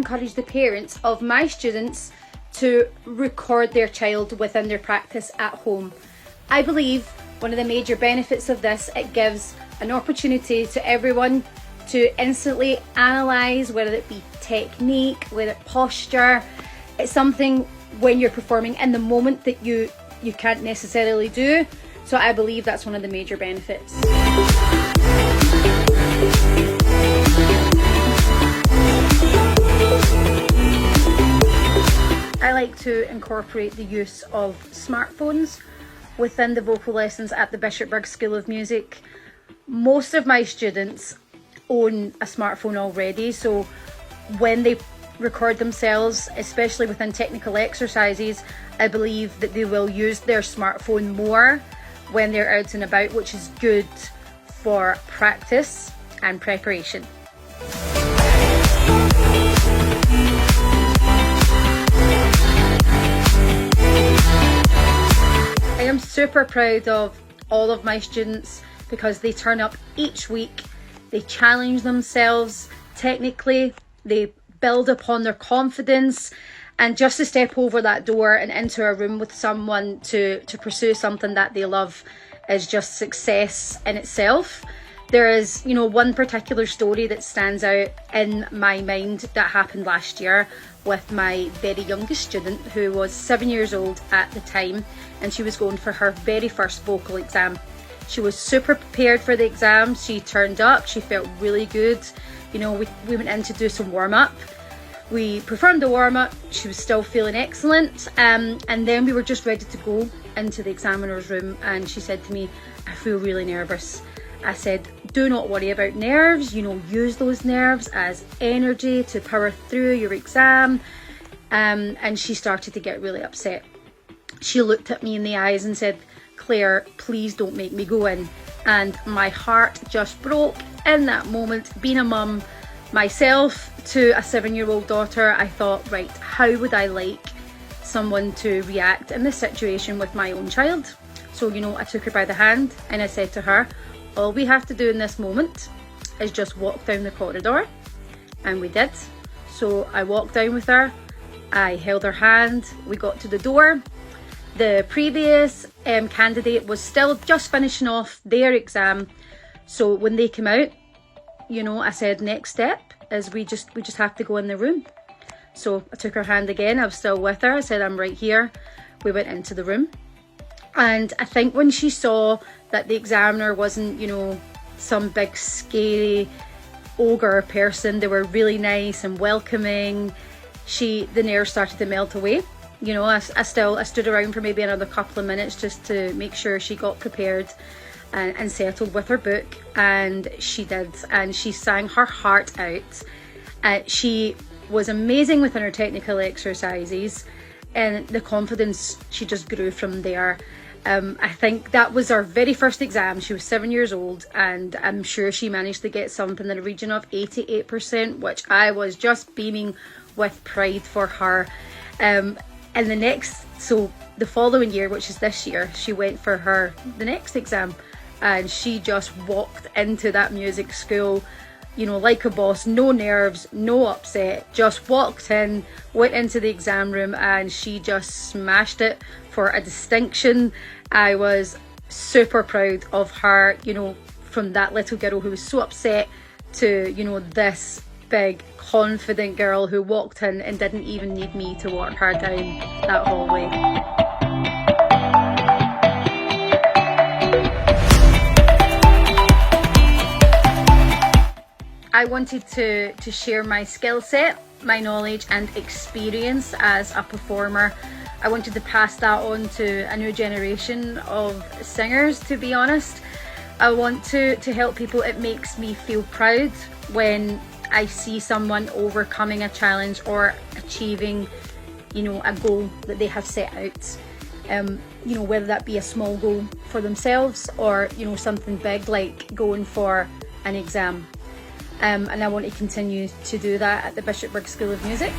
encourage the parents of my students to record their child within their practice at home. I believe one of the major benefits of this, it gives an opportunity to everyone to instantly analyse, whether it be technique, whether it posture. It's something when you're performing in the moment that you can't necessarily do. So I believe that's one of the major benefits. I like to incorporate the use of smartphones within the vocal lessons at the Bishopburgh School of Music. Most of my students own a smartphone already, so when they record themselves, especially within technical exercises, I believe that they will use their smartphone more when they're out and about, which is good for practice and preparation. I am super proud of all of my students because they turn up each week, they challenge themselves technically, they build upon their confidence, and just to step over that door and into a room with someone to pursue something that they love is just success in itself. There is, one particular story that stands out in my mind that happened last year with my very youngest student, who was 7 years old at the time, and she was going for her very first vocal exam. She was super prepared for the exam. She turned up, she felt really good. We went in to do some warm-up. We performed the warm-up, she was still feeling excellent, and then we were just ready to go into the examiner's room, and she said to me, "I feel really nervous." I said, "Do not worry about nerves, use those nerves as energy to power through your exam." And she started to get really upset. She looked at me in the eyes and said, "Claire, please don't make me go in." And my heart just broke in that moment. Being a mum myself to a 7-year-old daughter, I thought, right, how would I like someone to react in this situation with my own child? So, I took her by the hand and I said to her, all we have to do in this moment is just walk down the corridor. And we did. So I walked down with her, I held her hand, we got to the door. The previous candidate was still just finishing off their exam. So when they came out, I said, next step is we just have to go in the room. So I took her hand again, I was still with her, I said, I'm right here. We went into the room. And I think when she saw that the examiner wasn't, some big scary ogre person, they were really nice and welcoming, the nerves started to melt away. I stood around for maybe another couple of minutes just to make sure she got prepared and settled with her book, and she did, and she sang her heart out. She was amazing within her technical exercises, and the confidence, she just grew from there. I think that was our very first exam. She was 7 years old, and I'm sure she managed to get something in the region of 88%, which I was just beaming with pride for her. And the following year, which is this year, she went for the next exam, and she just walked into that music school, like a boss, no nerves, no upset, just walked in, went into the exam room, and she just smashed it for a distinction. I was super proud of her, from that little girl who was so upset to, this big confident girl who walked in and didn't even need me to walk her down that hallway. I wanted to share my skill set, my knowledge and experience as a performer. I wanted to pass that on to a new generation of singers, to be honest. I want to help people. It makes me feel proud when I see someone overcoming a challenge or achieving, a goal that they have set out. Whether that be a small goal for themselves or, something big like going for an exam. And I want to continue to do that at the Bishopburgh School of Music.